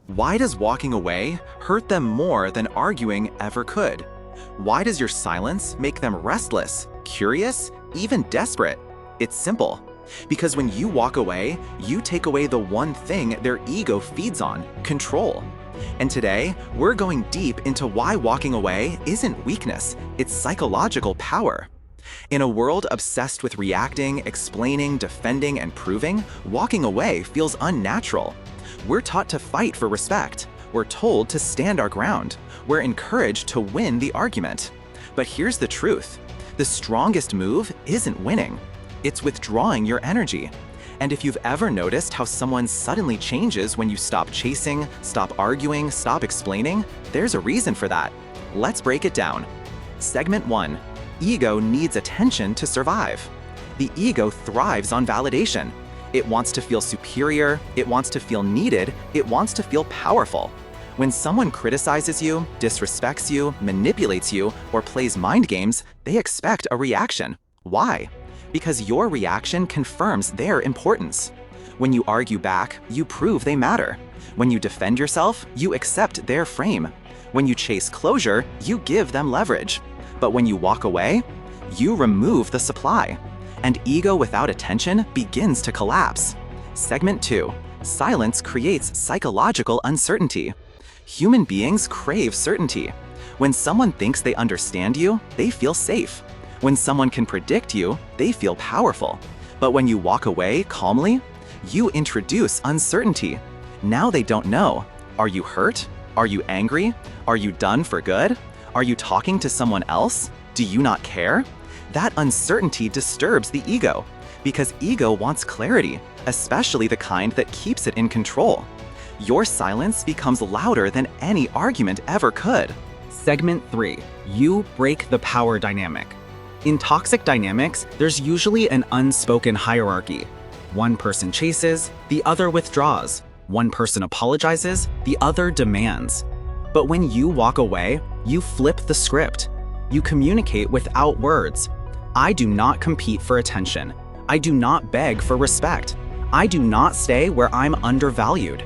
Why does walking away hurt them more than arguing ever could? Why does your silence make them restless, curious, even desperate? It's simple. Because when you walk away, you take away the one thing their ego feeds on: control. And today, we're going deep into why walking away isn't weakness, it's psychological power. In a world obsessed with reacting, explaining, defending, and proving, walking away feels unnatural. We're taught to fight for respect. We're told to stand our ground. We're encouraged to win the argument. But here's the truth. The strongest move isn't winning. It's withdrawing your energy. And if you've ever noticed how someone suddenly changes when you stop chasing, stop arguing, stop explaining, there's a reason for that. Let's break it down. Segment 1. Ego needs attention to survive. The ego thrives on validation. It wants to feel superior, it wants to feel needed, it wants to feel powerful. When someone criticizes you, disrespects you, manipulates you, or plays mind games, they expect a reaction. Why? Because your reaction confirms their importance. When you argue back, you prove they matter. When you defend yourself, you accept their frame. When you chase closure, you give them leverage. But when you walk away, you remove the supply. And ego without attention begins to collapse. Segment 2. Silence creates psychological uncertainty. Human beings crave certainty. When someone thinks they understand you, they feel safe. When someone can predict you, they feel powerful. But when you walk away calmly, you introduce uncertainty. Now they don't know. Are you hurt? Are you angry? Are you done for good? Are you talking to someone else? Do you not care? That uncertainty disturbs the ego, because ego wants clarity, especially the kind that keeps it in control. Your silence becomes louder than any argument ever could. Segment 3. You break the power dynamic. In toxic dynamics, there's usually an unspoken hierarchy. One person chases, the other withdraws. One person apologizes, the other demands. But when you walk away, you flip the script. You communicate without words. I do not compete for attention. I do not beg for respect. I do not stay where I'm undervalued.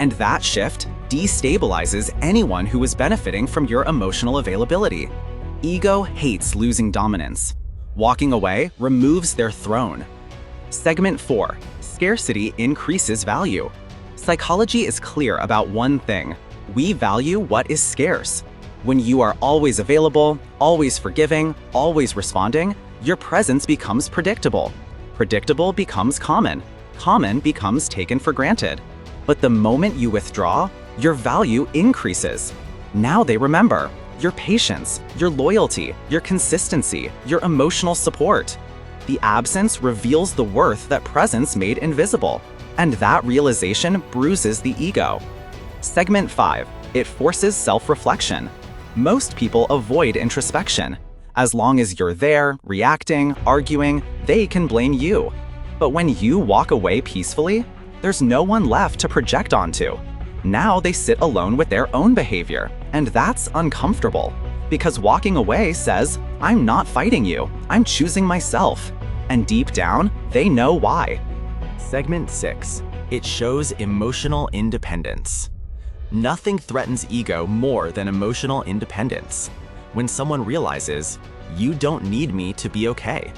And that shift destabilizes anyone who is benefiting from your emotional availability. Ego hates losing dominance. Walking away removes their throne. Segment 4. Scarcity increases value. Psychology is clear about one thing. We value what is scarce. When you are always available, always forgiving, always responding, your presence becomes predictable. Predictable becomes common. Common becomes taken for granted. But the moment you withdraw, your value increases. Now they remember your patience, your loyalty, your consistency, your emotional support. The absence reveals the worth that presence made invisible, and that realization bruises the ego. Segment 5. It forces self-reflection. Most people avoid introspection. As long as you're there, reacting, arguing, they can blame you. But when you walk away peacefully, there's no one left to project onto. Now they sit alone with their own behavior, and that's uncomfortable. Because walking away says, I'm not fighting you, I'm choosing myself. And deep down, they know why. Segment 6. It shows emotional independence. Nothing threatens ego more than emotional independence. When someone realizes, you don't need me to be okay,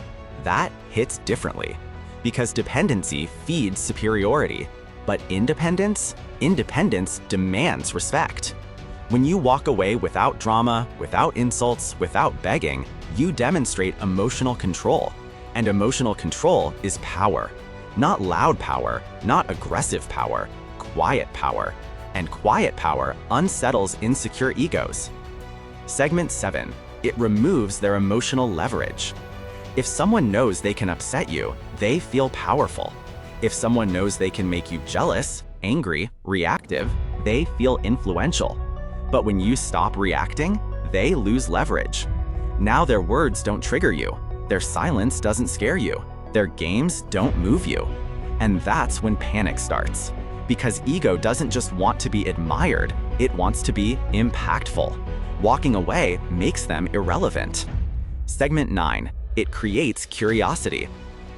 that hits differently. Because dependency feeds superiority, but independence demands respect. When you walk away without drama, without insults, without begging, you demonstrate emotional control. And emotional control is power. Not loud power, not aggressive power, quiet power. And quiet power unsettles insecure egos. Segment 7. It removes their emotional leverage. If someone knows they can upset you, they feel powerful. If someone knows they can make you jealous, angry, reactive, they feel influential. But when you stop reacting, they lose leverage. Now their words don't trigger you. Their silence doesn't scare you. Their games don't move you. And that's when panic starts. Because ego doesn't just want to be admired, it wants to be impactful. Walking away makes them irrelevant. Segment 9. It creates curiosity.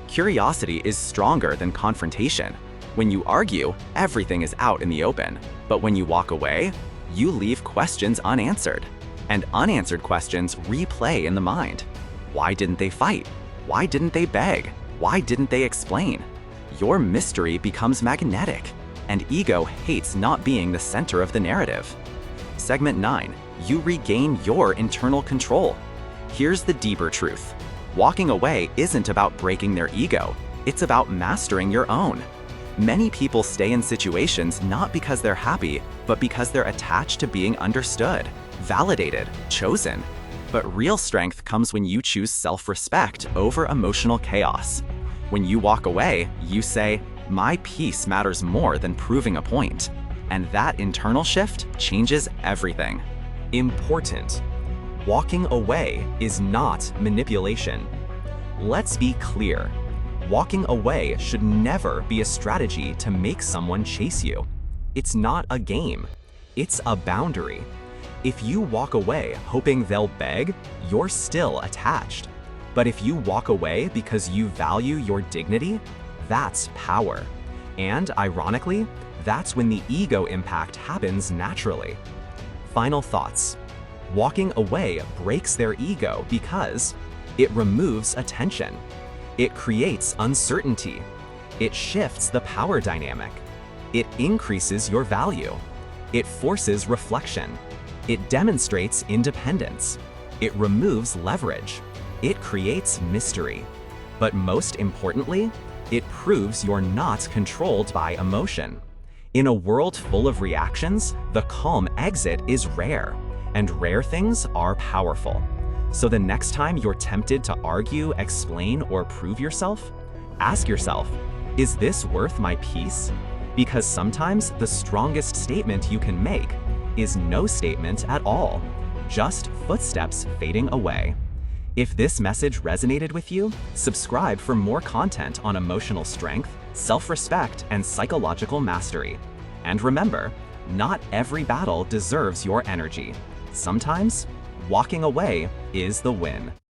Curiosity is stronger than confrontation. When you argue, everything is out in the open. But when you walk away, you leave questions unanswered. And unanswered questions replay in the mind. Why didn't they fight? Why didn't they beg? Why didn't they explain? Your mystery becomes magnetic, and ego hates not being the center of the narrative. Segment 9. You regain your internal control. Here's the deeper truth. Walking away isn't about breaking their ego, it's about mastering your own. Many people stay in situations not because they're happy, but because they're attached to being understood, validated, chosen. But real strength comes when you choose self-respect over emotional chaos. When you walk away, you say, "My peace matters more than proving a point." And that internal shift changes everything. Important. Walking away is not manipulation. Let's be clear. Walking away should never be a strategy to make someone chase you. It's not a game. It's a boundary. If you walk away hoping they'll beg, you're still attached. But if you walk away because you value your dignity, that's power. And ironically, that's when the ego impact happens naturally. Final thoughts. Walking away breaks their ego because it removes attention. It creates uncertainty. It shifts the power dynamic. It increases your value. It forces reflection. It demonstrates independence. It removes leverage. It creates mystery. But most importantly, it proves you're not controlled by emotion. In a world full of reactions, the calm exit is rare, and rare things are powerful. So the next time you're tempted to argue, explain, or prove yourself, ask yourself, is this worth my peace? Because sometimes the strongest statement you can make is no statement at all, just footsteps fading away. If this message resonated with you, subscribe for more content on emotional strength, self-respect, and psychological mastery. And remember, not every battle deserves your energy. Sometimes, walking away is the win.